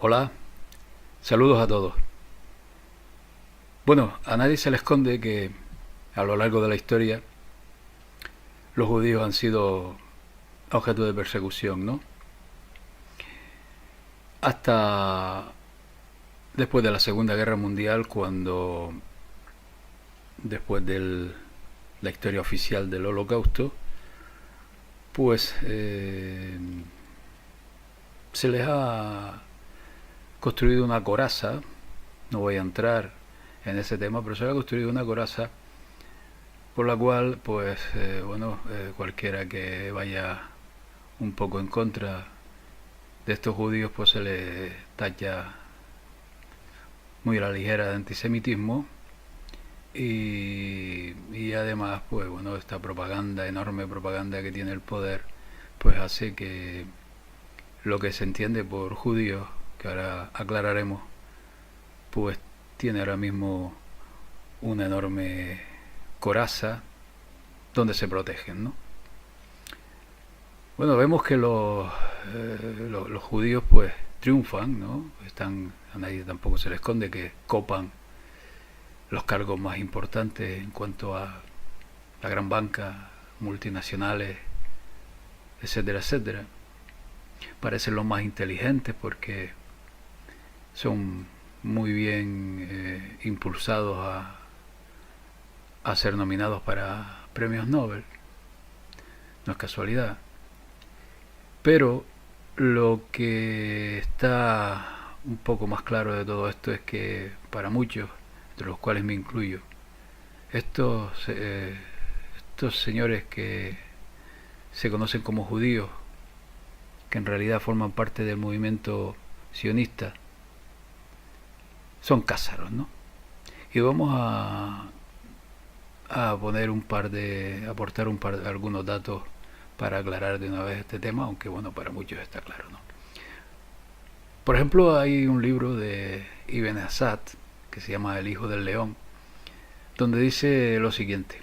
Hola, saludos a todos. Bueno, a nadie se le esconde que a lo largo de la historia los judíos han sido objeto de persecución, ¿no? Hasta después de la Segunda Guerra Mundial, cuando después de la historia oficial del Holocausto, pues se les ha construido una coraza. No voy a entrar en ese tema, pero se le ha construido una coraza por la cual, pues, cualquiera que vaya un poco en contra de estos judíos, pues se le tacha muy a la ligera de antisemitismo y además, pues, bueno, esta propaganda, enorme propaganda que tiene el poder, pues hace que lo que se entiende por judíos, que ahora aclararemos, pues tiene ahora mismo una enorme coraza donde se protegen, ¿no? Bueno, vemos que los judíos pues triunfan, ¿no? A nadie tampoco se le esconde que copan los cargos más importantes en cuanto a la gran banca, multinacionales, etcétera, etcétera. Parecen los más inteligentes porque son muy bien impulsados a ser nominados para premios Nobel. No es casualidad. Pero lo que está un poco más claro de todo esto es que para muchos, de los cuales me incluyo, estos señores que se conocen como judíos, que en realidad forman parte del movimiento sionista, son cázaros, ¿no? Y vamos a poner aportar algunos datos para aclarar de una vez este tema, aunque bueno, para muchos está claro, ¿no? Por ejemplo, hay un libro de Ibn Asad que se llama El Hijo del León, donde dice lo siguiente: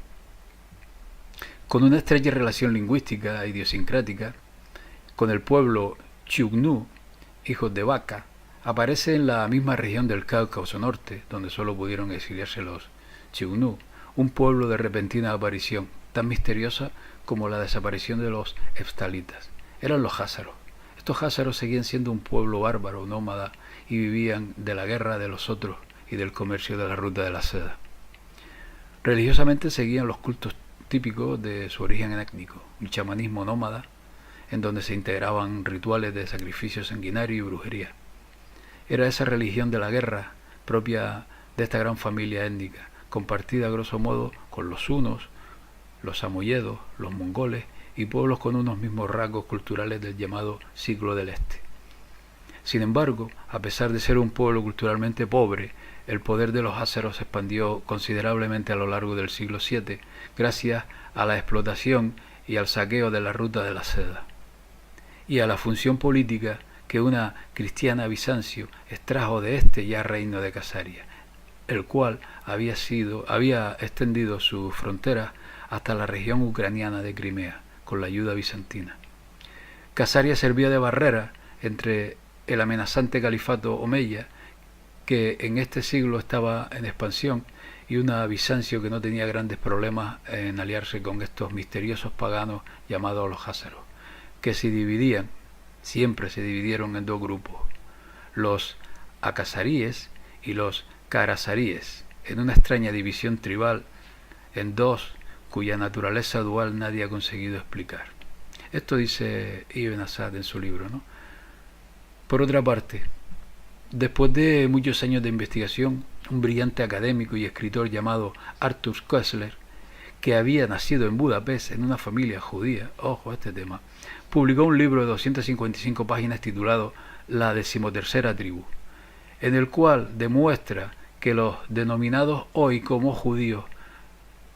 con una estrecha relación lingüística e idiosincrática con el pueblo Chugnu, hijos de Vaca, aparece en la misma región del Cáucaso Norte, donde solo pudieron exiliarse los Chugnu, un pueblo de repentina aparición, tan misteriosa como la desaparición de los heftalitas. Eran los házaros. Estos házaros seguían siendo un pueblo bárbaro, nómada, y vivían de la guerra de los otros y del comercio de la ruta de la seda. Religiosamente seguían los cultos típicos de su origen étnico, un chamanismo nómada, en donde se integraban rituales de sacrificio sanguinario y brujería. Era esa religión de la guerra propia de esta gran familia étnica, compartida a grosso modo con los hunos, los samoyedos, los mongoles y pueblos con unos mismos rasgos culturales del llamado Siglo del Este. Sin embargo, a pesar de ser un pueblo culturalmente pobre, el poder de los ázeros se expandió considerablemente a lo largo del siglo VII gracias a la explotación y al saqueo de la ruta de la seda, y a la función política que una cristiana Bizancio extrajo de este ya reino de Casaria, el cual había extendido sus fronteras hasta la región ucraniana de Crimea, con la ayuda bizantina. Casaria servía de barrera entre el amenazante califato omeya, que en este siglo estaba en expansión, y una Bizancio que no tenía grandes problemas en aliarse con estos misteriosos paganos llamados los házaros, que siempre se dividieron en dos grupos, los acasaríes y los carasaríes, en una extraña división tribal en dos cuya naturaleza dual nadie ha conseguido explicar. Esto dice Ibn Asad en su libro, ¿no? Por otra parte, después de muchos años de investigación, un brillante académico y escritor llamado Arthur Koestler, que había nacido en Budapest en una familia judía, ojo a este tema, publicó un libro de 255 páginas titulado La decimotercera tribu, en el cual demuestra que los denominados hoy como judíos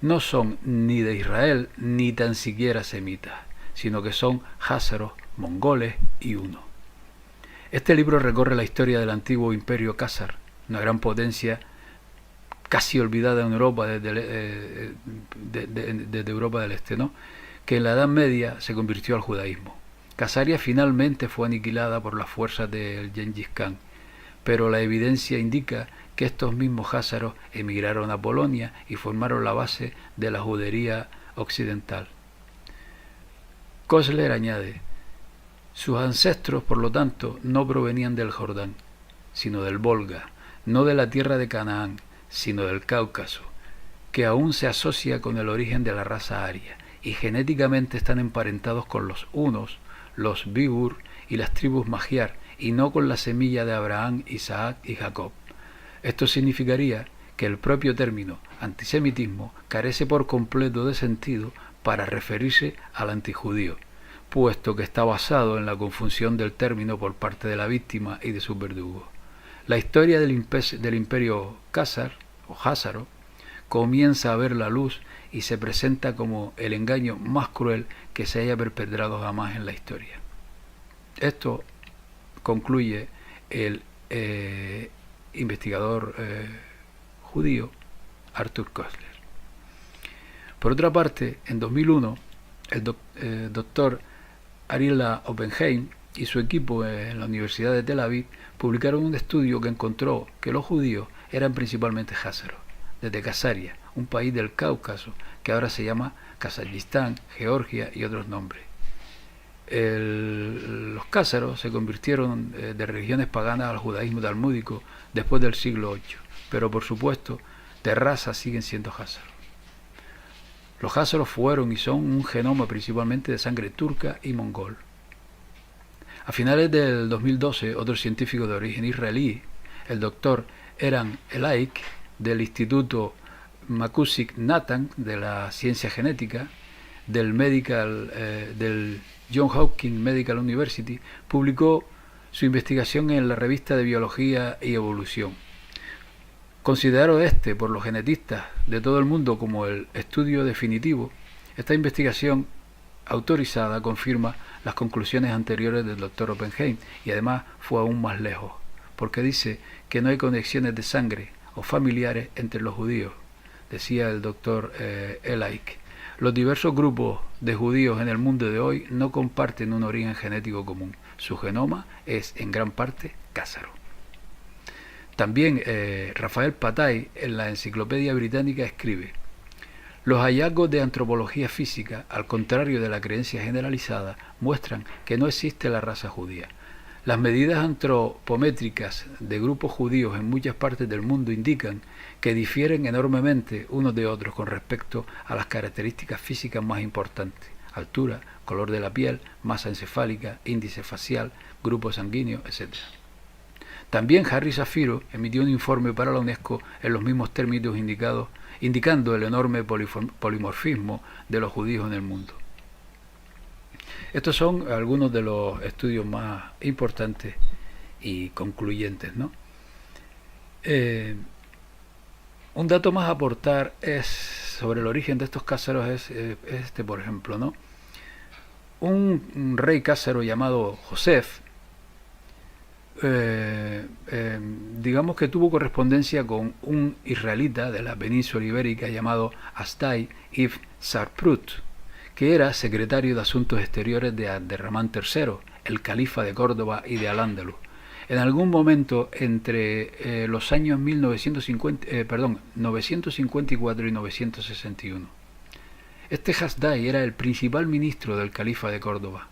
no son ni de Israel ni tan siquiera semitas, sino que son házaros, mongoles y hunos. Este libro recorre la historia del antiguo imperio cásar, una gran potencia casi olvidada en Europa desde Europa del Este, ¿no? Que en la Edad Media se convirtió al judaísmo. Casaria finalmente fue aniquilada por las fuerzas del Gengis Khan pero la evidencia indica que estos mismos jázaros emigraron a Polonia y formaron la base de la judería occidental. Koestler añade: sus ancestros, por lo tanto, no provenían del Jordán, sino del Volga, no de la tierra de Canaán, sino del Cáucaso, que aún se asocia con el origen de la raza aria, y genéticamente están emparentados con los hunos, los bígur y las tribus magiar, y no con la semilla de Abraham, Isaac y Jacob. Esto significaría que el propio término antisemitismo carece por completo de sentido para referirse al antijudío, puesto que está basado en la confusión del término por parte de la víctima y de sus verdugos. La historia del imperio Khazar o Házaro comienza a ver la luz y se presenta como el engaño más cruel que se haya perpetrado jamás en la historia. Esto concluye el investigador judío Arthur Koestler. Por otra parte, en 2001, el doctor Ariela Oppenheim y su equipo en la Universidad de Tel Aviv publicaron un estudio que encontró que los judíos eran principalmente jázaros, desde Khazaria, un país del Cáucaso que ahora se llama Kazajistán, Georgia y otros nombres. Los cázaros se convirtieron de religiones paganas al judaísmo talmúdico después del siglo VIII, pero por supuesto de raza siguen siendo jázaros. Los jázaros fueron y son un genoma principalmente de sangre turca y mongol. A finales del 2012, otro científico de origen israelí, el doctor Eran Elaik, del Instituto Makusik Natan de la Ciencia Genética, del Johns Hopkins Medical University, publicó su investigación en la revista de Biología y Evolución. Considerado por los genetistas de todo el mundo como el estudio definitivo, esta investigación autorizada confirma las conclusiones anteriores del Dr. Oppenheim y además fue aún más lejos, porque dice que no hay conexiones de sangre o familiares entre los judíos, decía el Dr. Elaik. Los diversos grupos de judíos en el mundo de hoy no comparten un origen genético común. Su genoma es en gran parte cázaro. También Rafael Patai en la Enciclopedia Británica escribe: los hallazgos de antropología física, al contrario de la creencia generalizada, muestran que no existe la raza judía. Las medidas antropométricas de grupos judíos en muchas partes del mundo indican que difieren enormemente unos de otros con respecto a las características físicas más importantes: altura, color de la piel, masa encefálica, índice facial, grupo sanguíneo, etc. También Harry Shapiro emitió un informe para la UNESCO en los mismos términos indicando el enorme polimorfismo de los judíos en el mundo. Estos son algunos de los estudios más importantes y concluyentes, ¿no? Un dato más a aportar es sobre el origen de estos cázaros es por ejemplo, ¿no? Un rey cázaro llamado Josef, digamos que tuvo correspondencia con un israelita de la península ibérica llamado Hasdai ibn Sarprut, que era secretario de Asuntos Exteriores de Abderramán III, el califa de Córdoba y de Al-Ándalus. En algún momento entre los años 954 y 961. Este Hasdai era el principal ministro del califa de Córdoba,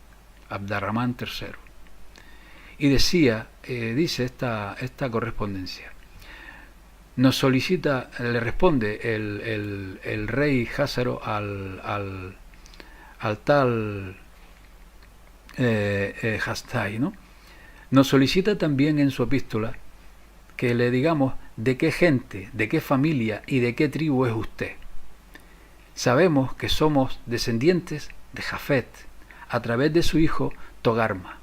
Abderramán III. Y dice esta correspondencia: nos solicita, le responde el rey házaro al tal Hasdai, ¿no? Nos solicita también en su epístola que le digamos de qué gente, de qué familia y de qué tribu es usted. Sabemos que somos descendientes de Jafet a través de su hijo Togarma.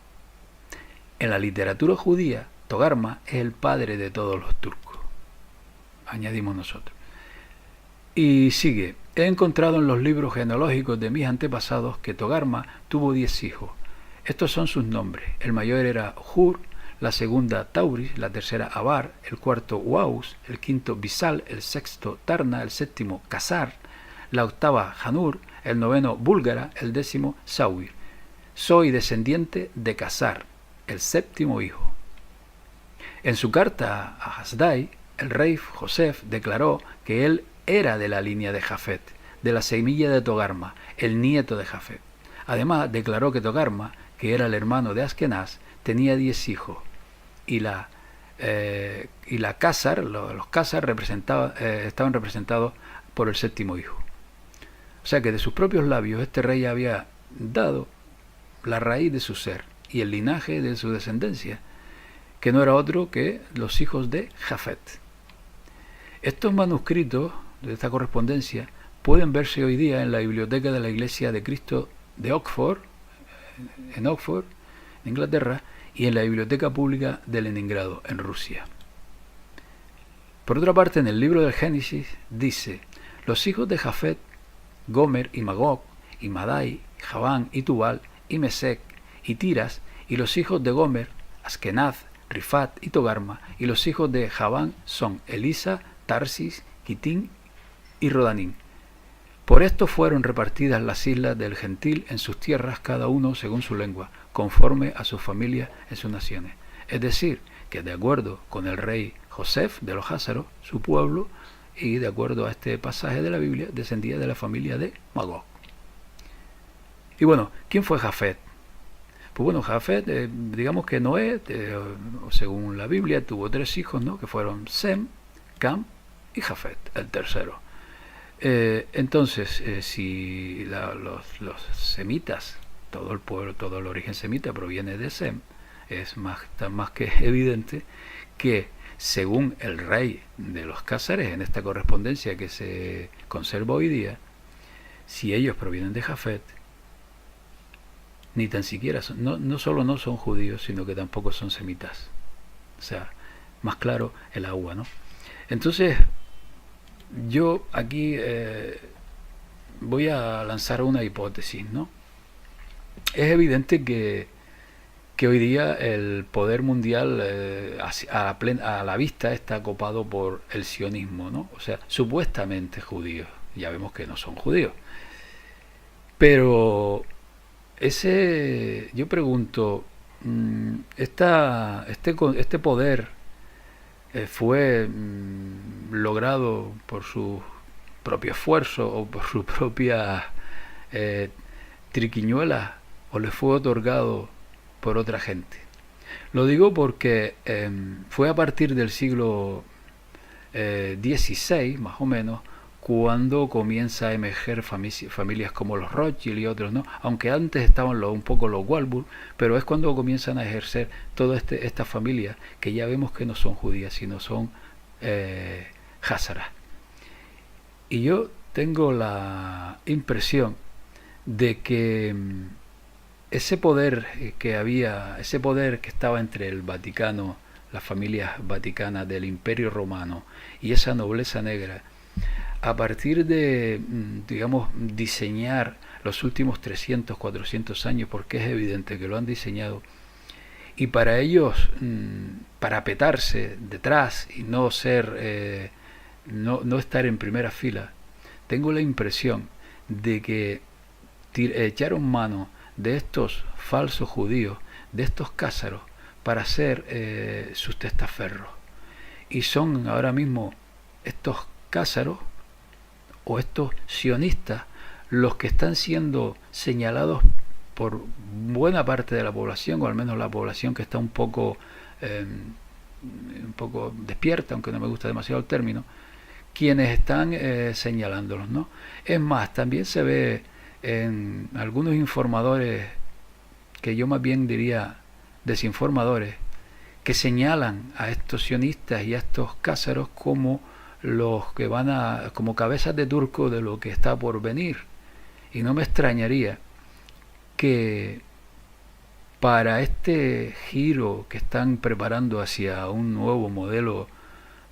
En la literatura judía, Togarma es el padre de todos los turcos, añadimos nosotros. Y sigue: he encontrado en los libros genealógicos de mis antepasados que Togarma tuvo 10 hijos. Estos son sus nombres: el mayor era Hur, la segunda Tauris, la tercera Abar, el cuarto Uaus, el quinto Bisal, el sexto Tarna, el séptimo Casar, la octava Hanur, el noveno Búlgara, el décimo Sauir. Soy descendiente de Casar, el séptimo hijo. En su carta a Hasdai, el rey Joseph declaró que él era de la línea de Jafet, de la semilla de Togarma, el nieto de Jafet. Además, declaró que Togarma, que era el hermano de Askenaz, tenía 10 hijos, y la Khazar, los Khazar estaban representados por el séptimo hijo. O sea que de sus propios labios este rey había dado la raíz de su ser y el linaje de su descendencia, que no era otro que los hijos de Jafet. Estos manuscritos de esta correspondencia pueden verse hoy día en la biblioteca de la Iglesia de Cristo de Oxford, en Oxford, en Inglaterra, y en la Biblioteca Pública de Leningrado, en Rusia. Por otra parte, en el libro del Génesis dice: los hijos de Jafet, Gomer y Magog, y Madai, Javán y Tubal, y Mesec, y Tiras, y los hijos de Gomer, Askenaz, Rifat y Togarma, y los hijos de Javán son Elisa, Tarsis, Kitín y Rodanín. Por esto fueron repartidas las islas del gentil en sus tierras, cada uno según su lengua, conforme a sus familias en sus naciones. Es decir, que de acuerdo con el rey Joseph de los Házaros, su pueblo, y de acuerdo a este pasaje de la Biblia, descendía de la familia de Magog. Y bueno, ¿quién fue Jafet? Pues bueno, Jafet, digamos que Noé, según la Biblia, tuvo 3 hijos, ¿no? Que fueron Sem, Cam y Jafet, el tercero. Entonces, si los semitas, todo el pueblo, todo el origen semita proviene de Sem, es más que evidente que según el rey de los Cázares, en esta correspondencia que se conserva hoy día, si ellos provienen de Jafet, ni tan siquiera son, no solo no son judíos, sino que tampoco son semitas. O sea, más claro el agua, ¿no? Entonces, yo aquí voy a lanzar una hipótesis, ¿no? Es evidente que hoy día el poder mundial a la vista está copado por el sionismo, ¿no? O sea, supuestamente judíos. Ya vemos que no son judíos. Pero yo pregunto, este poder fue logrado por su propio esfuerzo o por su propia triquiñuela, o le fue otorgado por otra gente. Lo digo porque fue a partir del siglo XVI, más o menos, cuando comienza a emerger familias como los Rothschild y otros, ¿no? Aunque antes estaban un poco los Warburg, pero es cuando comienzan a ejercer todas estas familias que ya vemos que no son judías, sino son Házaras. Y yo tengo la impresión de que ese poder que estaba entre el Vaticano, las familias vaticanas del Imperio Romano y esa nobleza negra, a partir de, digamos, diseñar los últimos 300, 400 años, porque es evidente que lo han diseñado, y para ellos parapetarse detrás y no estar en primera fila, tengo la impresión de que echaron mano de estos falsos judíos, de estos cázaros, para ser sus testaferros. Y son ahora mismo estos cázaros o estos sionistas los que están siendo señalados por buena parte de la población, o al menos la población que está un poco despierta, aunque no me gusta demasiado el término, quienes están señalándolos, ¿no? Es más, también se ve en algunos informadores, que yo más bien diría desinformadores, que señalan a estos sionistas y a estos cázaros como los que como cabezas de turco de lo que está por venir. Y no me extrañaría que para este giro que están preparando hacia un nuevo modelo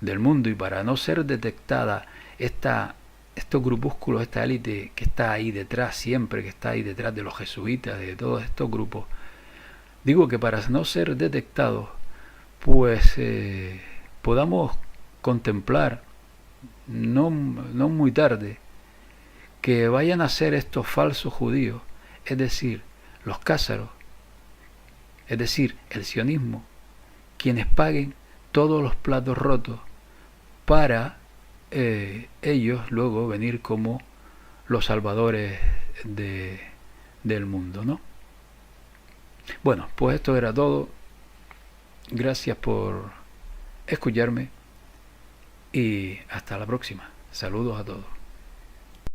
del mundo, y para no ser detectada estos grupúsculos, esta élite que está ahí detrás siempre, que está ahí detrás de los jesuitas, de todos estos grupos, digo que para no ser detectados, pues podamos contemplar no muy tarde que vayan a ser estos falsos judíos, es decir, los cázaros, es decir, el sionismo, quienes paguen todos los platos rotos para ellos luego venir como los salvadores del mundo, ¿no? Bueno, pues esto era todo. Gracias por escucharme y hasta la próxima. Saludos a todos.